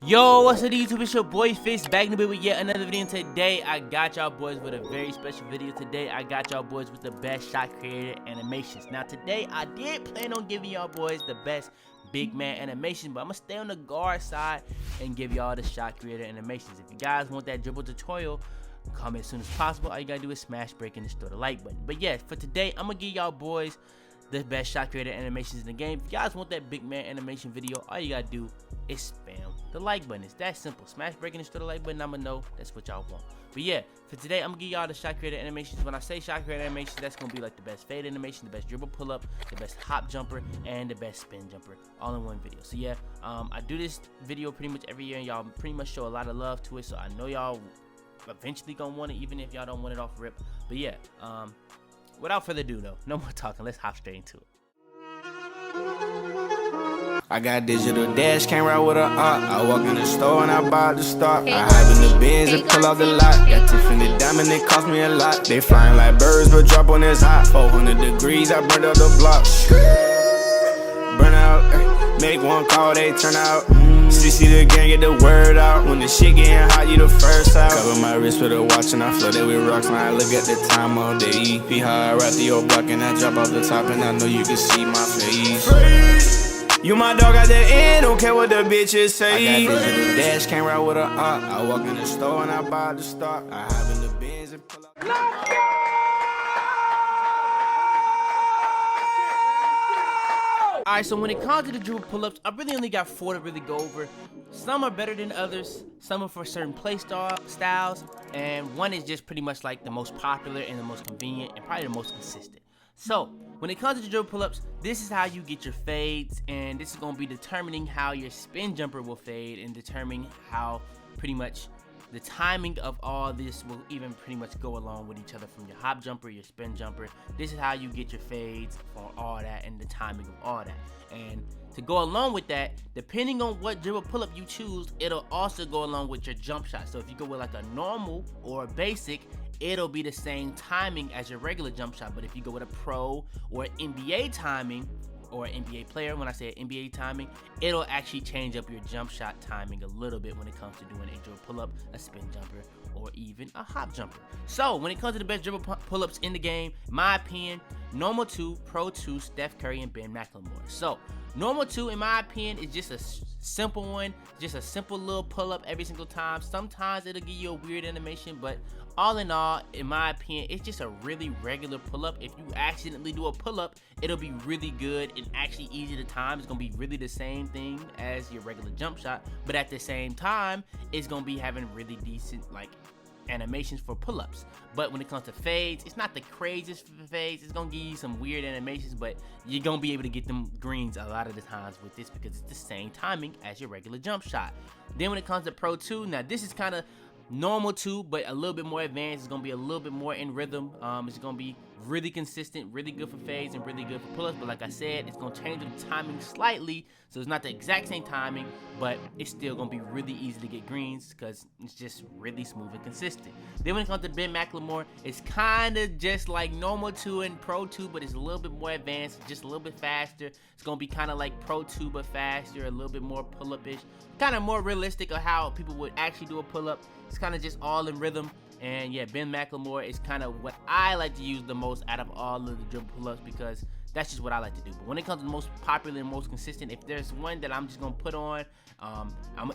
Yo, what's up YouTube? It's your boy Fitz back in the bit with yet another video. And today I got y'all boys with a very special video. Today I got y'all boys with the best shot creator animations. Now today I did plan on giving y'all boys the best big man animation, but I'm gonna stay on the guard side and give y'all the shot creator animations. If you guys want that dribble tutorial, comment as soon as possible. All you gotta do is smash break and destroy the like button. But yeah, for today I'm gonna give y'all boys the best shot creator animations in the game. If you guys want that big man animation video, all you gotta do is spam the like button. It's that simple. Smash breaking and destroy the like button. I'ma know that's what y'all want. But yeah, for today I'm gonna give y'all the shot creator animations. When I say shot creator animations, that's gonna be like the best fade animation, the best dribble pull up, the best hop jumper, and the best spin jumper, all in one video. So yeah, I do this video pretty much every year, and y'all pretty much show a lot of love to it. So I know y'all eventually gonna want it, even if y'all don't want it off rip. But yeah, without further ado though, no more talking, let's hop straight into it. I got digital dash camera with a art. I walk in the store and I buy the stock. I hide in the bins and pull out the lot. Got Tiffany diamond, it cost me a lot. They flying like birds, but drop on this hot. 400 degrees, I burned up the block. Burn out, make one call, they turn out. CC the gang, get the word out. When the shit getting hot, you the first out. Cover my wrist with a watch and I flooded with rocks. Now I look at the time all day. Be high, I rap the old block and I drop off the top. And I know you can see my face. You my dog at the end, don't care what the bitches say. I got digital dash camera with a art. I walk in the store and I buy the stock. I hide in the bins and pull out. Alright, so when it comes to the dribble pull-ups, I really only got 4 to really go over. Some are better than others, some are for certain play styles, and one is just pretty much like the most popular and the most convenient and probably the most consistent. So, when it comes to the dribble pull-ups, this is how you get your fades, and this is going to be determining how your spin jumper will fade and determining how pretty much the timing of all this will even pretty much go along with each other, from your hop jumper, your spin jumper. This is how you get your fades for all that and the timing of all that. And to go along with that, depending on what dribble pull-up you choose, it'll also go along with your jump shot. So if you go with like a normal or a basic, it'll be the same timing as your regular jump shot. But if you go with a pro or NBA timing, or an NBA player, when I say NBA timing, it'll actually change up your jump shot timing a little bit when it comes to doing a dribble pull-up, a spin jumper, or even a hop jumper. So when it comes to the best dribble pull-ups in the game, in my opinion, normal 2, pro 2, Steph Curry, and Ben McLemore. So normal 2, in my opinion, is just a simple one, just a simple little pull-up every single time. Sometimes it'll give you a weird animation, but all in all, in my opinion, it's just a really regular pull-up. If you accidentally do a pull-up, it'll be really good and actually easy to time. It's gonna be really the same thing as your regular jump shot, but at the same time, it's gonna be having really decent like animations for pull-ups. But when it comes to fades, it's not the craziest for fades. It's gonna give you some weird animations, but you're gonna be able to get them greens a lot of the times with this because it's the same timing as your regular jump shot. Then when it comes to pro 2, now this is kind of normal 2, but a little bit more advanced. It's gonna be a little bit more in rhythm. It's gonna be really consistent, really good for fades and really good for pull-ups. But like I said, it's gonna change the timing slightly, so it's not the exact same timing, but it's still gonna be really easy to get greens because it's just really smooth and consistent. Then when it comes to Ben McLemore, it's kind of just like normal 2 and pro 2, but it's a little bit more advanced, just a little bit faster. It's gonna be kind of like pro 2 but faster, a little bit more pull-up-ish, kind of more realistic of how people would actually do a pull-up. It's kind of just all in rhythm. And yeah, Ben McLemore is kind of what I like to use the most out of all of the dribble pull-ups because that's just what I like to do. But when it comes to the most popular and most consistent, if there's one that I'm just gonna put on,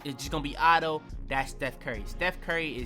it's just gonna be auto. That's Steph Curry. Steph Curry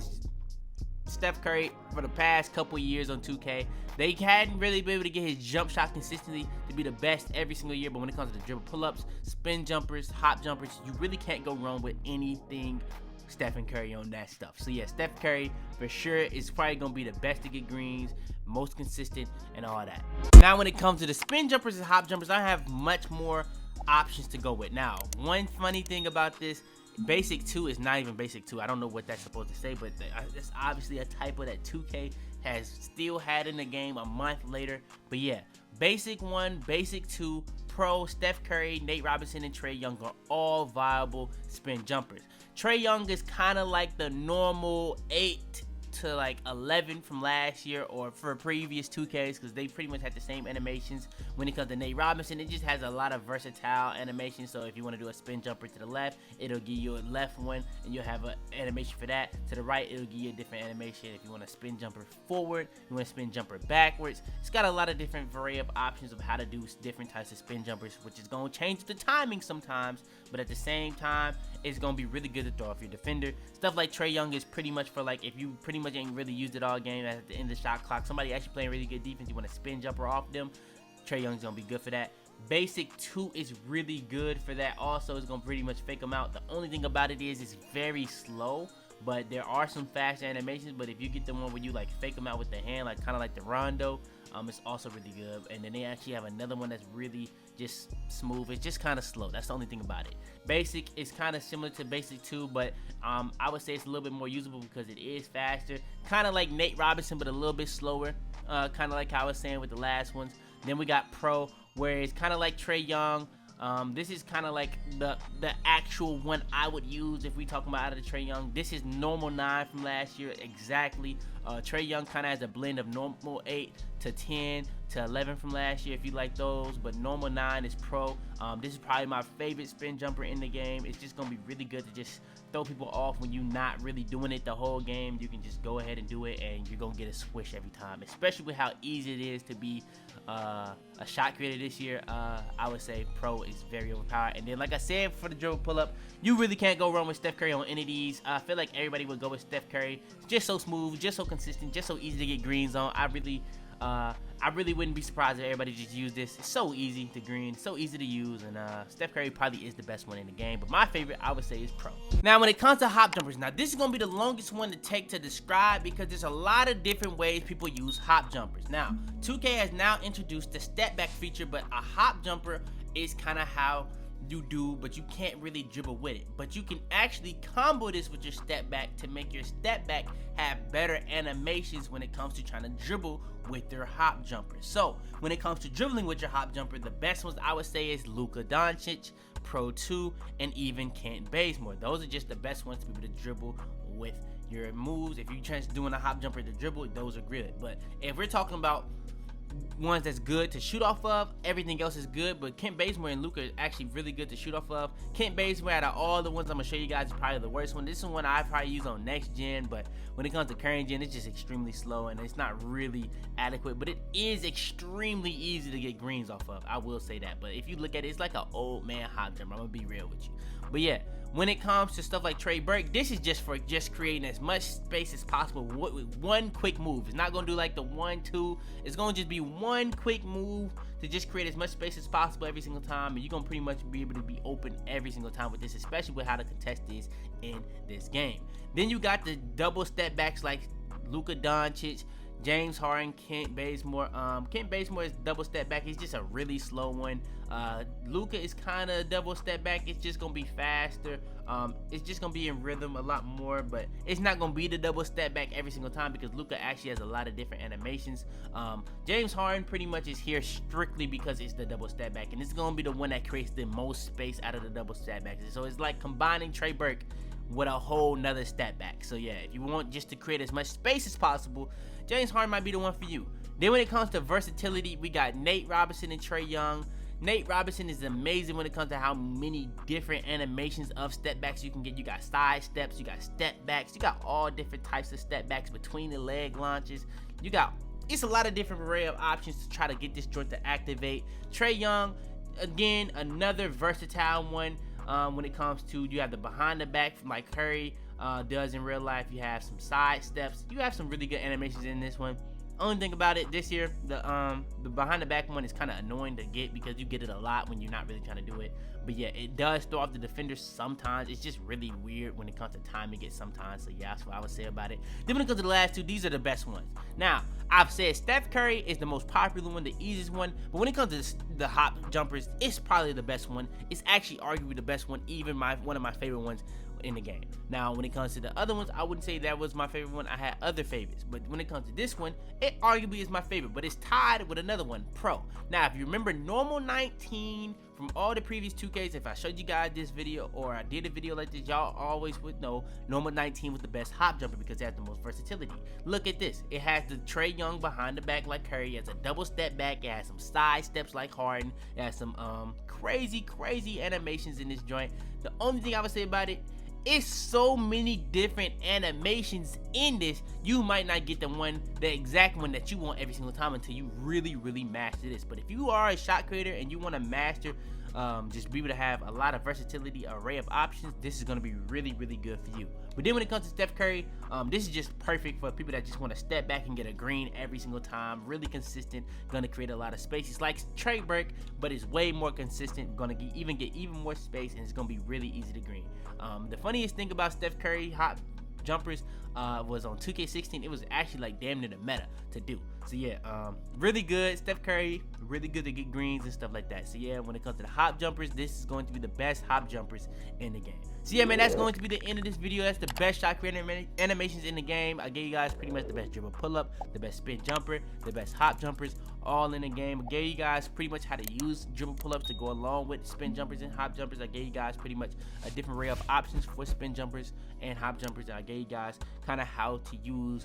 for the past couple years on 2K. They hadn't really been able to get his jump shot consistently to be the best every single year. But when it comes to the dribble pull-ups, spin jumpers, hop jumpers, you really can't go wrong with anything Stephen Curry on that stuff. So yeah, Steph Curry for sure is probably gonna be the best to get greens, most consistent, and all that. Now when it comes to the spin jumpers and hop jumpers, I have much more options to go with. Now one funny thing about this, basic 2 is not even basic 2. I don't know what that's supposed to say, but that's obviously a typo that 2K has still had in the game a month later. But yeah, basic 1, basic 2, pro, Steph Curry, Nate Robinson, and Trae Young are all viable spin jumpers. Trae Young is kind of like the normal 8 to like 11 from last year or for previous 2Ks, because they pretty much had the same animations. When it comes to Nate Robinson, it just has a lot of versatile animations. So if you want to do a spin jumper to the left, it'll give you a left one, and you'll have an animation for that. To the right, it'll give you a different animation. If you want to spin jumper forward, you want to spin jumper backwards. It's got a lot of different variety of options of how to do different types of spin jumpers, which is going to change the timing sometimes, but at the same time, it's going to be really good to throw off your defender. Stuff like Trae Young is pretty much for like, if you pretty much ain't really used it all game at the end of the shot clock, somebody actually playing really good defense, you want to spin jumper off them, Trae Young's going to be good for that. Basic 2 is really good for that also. It's going to pretty much fake them out. The only thing about it is it's very slow, but there are some fast animations. But if you get the one where you like fake them out with the hand, like kind of like the Rondo, it's also really good. And then they actually have another one that's really just smooth. It's just kind of slow. That's the only thing about it. Basic is kind of similar to Basic 2, but I would say it's a little bit more usable because it is faster. Kind of like Nate Robinson, but a little bit slower. Kind of like how I was saying with the last ones. Then we got Pro, where it's kind of like Trae Young. This is kind of like the actual one I would use if we talking about out of the Trae Young. This is normal 9 from last year, exactly. Trae Young kind of has a blend of normal 8 to 10 to 11 from last year if you like those, but normal 9 is Pro. This is probably my favorite spin jumper in the game. It's just gonna be really good to just throw people off when you're not really doing it the whole game. You can just go ahead and do it, and you're gonna get a squish every time, especially with how easy it is to be a shot creator this year. I would say Pro is very overpowered. And then, like I said, for the dribble pull up, you really can't go wrong with Steph Curry on any of these. I feel like everybody would go with Steph Curry. It's just so smooth, just so consistent, just so easy to get greens on. I really wouldn't be surprised if everybody just used this. It's so easy to green, so easy to use, and Steph Curry probably is the best one in the game, but my favorite, I would say, is Pro. Now, when it comes to hop jumpers, now this is going to be the longest one to take to describe because there's a lot of different ways people use hop jumpers. Now, 2K has now introduced the step back feature, but a hop jumper is kind of how you do, but you can't really dribble with it. But you can actually combo this with your step back to make your step back have better animations when it comes to trying to dribble with your hop jumper. So when it comes to dribbling with your hop jumper, the best ones I would say is Luka Doncic, Pro 2, and even Kent Bazemore. Those are just the best ones to be able to dribble with your moves. If you're just doing a hop jumper to dribble, those are good. But if we're talking about ones that's good to shoot off of, everything else is good, but Kent Bazemore and Luka are actually really good to shoot off of. Kent Bazemore, out of all the ones I'm gonna show you guys, is probably the worst one. This is one I probably use on next gen, but when it comes to current gen, it's just extremely slow and it's not really adequate, but it is extremely easy to get greens off of. I will say that. But if you look at it, it's like an old man hop jumper. I'm gonna be real with you. But yeah, when it comes to stuff like Trey Burke, this is just for creating as much space as possible with one quick move. It's not gonna do like the 1-2. It's gonna just be one quick move to just create as much space as possible every single time, and you're gonna pretty much be able to be open every single time with this, especially with how the contest is in this game. Then you got the double step backs like Luka Doncic, James Harden, Kent Bazemore. Kent Bazemore is double step back. He's just a really slow one. Luka is kind of double step back. It's just gonna be faster. It's just gonna be in rhythm a lot more, but it's not gonna be the double step back every single time because Luka actually has a lot of different animations. James Harden pretty much is here strictly because it's the double step back, and it's gonna be the one that creates the most space out of the double step backs. So it's like combining Trey Burke with a whole nother step back. So yeah, if you want just to create as much space as possible, James Harden might be the one for you. Then when it comes to versatility, we got Nate Robinson and Trae Young. Nate Robinson is amazing when it comes to how many different animations of step backs you can get. You got side steps, you got step backs, you got all different types of step backs between the leg launches. It's a lot of different array of options to try to get this joint to activate. Trae Young, again, another versatile one. When it comes to, you have the behind the back from like Curry does in real life. You have some side steps. You have some really good animations in this one. Only thing about it this year, the behind the back one is kind of annoying to get because you get it a lot when you're not really trying to do it. But yeah, it does throw off the defenders sometimes. It's just really weird when it comes to timing it sometimes. So yeah, that's what I would say about it. Then when it comes to the last two, these are the best ones. Now, I've said Steph Curry is the most popular one, the easiest one. But when it comes to the hop jumpers, it's probably the best one. It's actually arguably the best one, even one of my favorite ones in the game. Now, when it comes to the other ones, I wouldn't say that was my favorite one. I had other favorites, but when it comes to this one, it arguably is my favorite, but it's tied with another one, Pro. Now, if you remember normal 19 from all the previous 2Ks, if I showed you guys this video or I did a video like this, y'all always would know normal 19 was the best hop jumper because it has the most versatility. Look at this. It has the Trae Young behind the back like Curry. It has a double step back. It has some side steps like Harden. It has some crazy animations in this joint. The only thing I would say about it, it's so many different animations in this, you might not get the exact one that you want every single time until you really master this. But if you are a shot creator and you want to master, just be able to have a lot of versatility, array of options, this is going to be really good for you. But then when it comes to Steph Curry, this is just perfect for people that just want to step back and get a green every single time. Really consistent, going to create a lot of space. It's like Trey Burke, but it's way more consistent. Going to get even more space, and it's going to be really easy to green. The funniest thing about Steph Curry hop jumpers was on 2K16. It was actually like damn near the meta to do. So yeah, really good. Steph Curry, really good to get greens and stuff like that. So yeah, when it comes to the hop jumpers, this is going to be the best hop jumpers in the game. So yeah, man, that's going to be the end of this video. That's the best shot creator animations in the game. I gave you guys pretty much the best dribble pull up, the best spin jumper, the best hop jumpers, all in the game. I gave you guys pretty much how to use dribble pull ups to go along with spin jumpers and hop jumpers. I gave you guys pretty much a different array of options for spin jumpers and hop jumpers. I gave you guys kind of how to use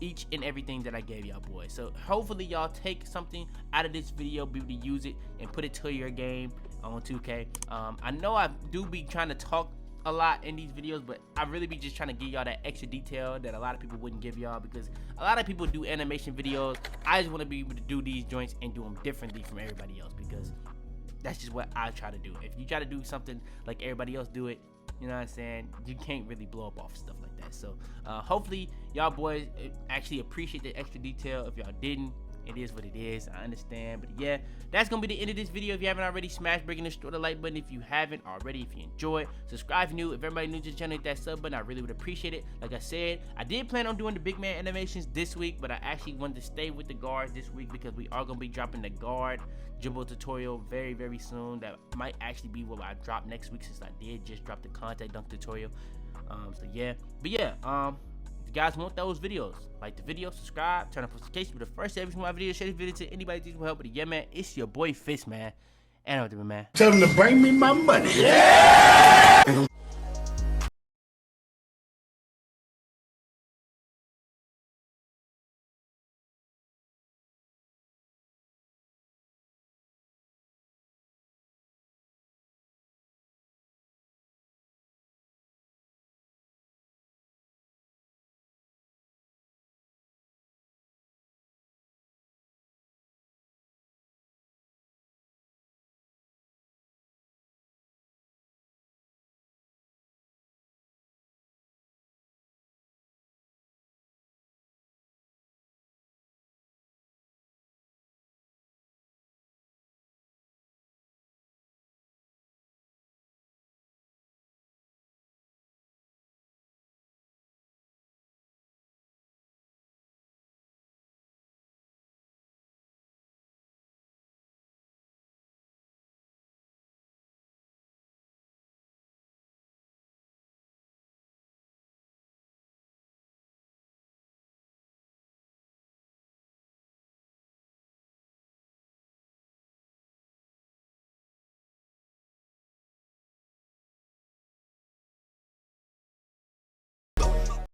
each and everything that I gave y'all boys. So hopefully y'all take something out of this video, be able to use it and put it to your game on 2K. I know I do be trying to talk a lot in these videos, but I really be just trying to give y'all that extra detail that a lot of people wouldn't give y'all, because a lot of people do animation videos. I just want to be able to do these joints and do them differently from everybody else, because that's just what I try to do. If you try to do something like everybody else do it, you know what I'm saying, you can't really blow up off stuff like that. So hopefully y'all boys actually appreciate the extra detail. If y'all didn't, it is what it is, I understand. But yeah, that's gonna be the end of this video. If you haven't already, smash breaking destroy the like button if you haven't already. If you enjoyed, subscribe if you're new. If everybody new to the channel, hit that sub button, I really would appreciate it. Like I said, I did plan on doing the big man animations this week, but I actually wanted to stay with the guards this week because we are gonna be dropping the guard dribble tutorial very soon. That might actually be what I drop next week, since I did just drop the contact dunk tutorial. So yeah, but yeah, if you guys want those videos, like the video, subscribe, turn on notifications, be the first to every single video, share this video to anybody that needs help. But yeah, man, it's your boy Fitz, man. And I'm man. Tell them to bring me my money. Yeah!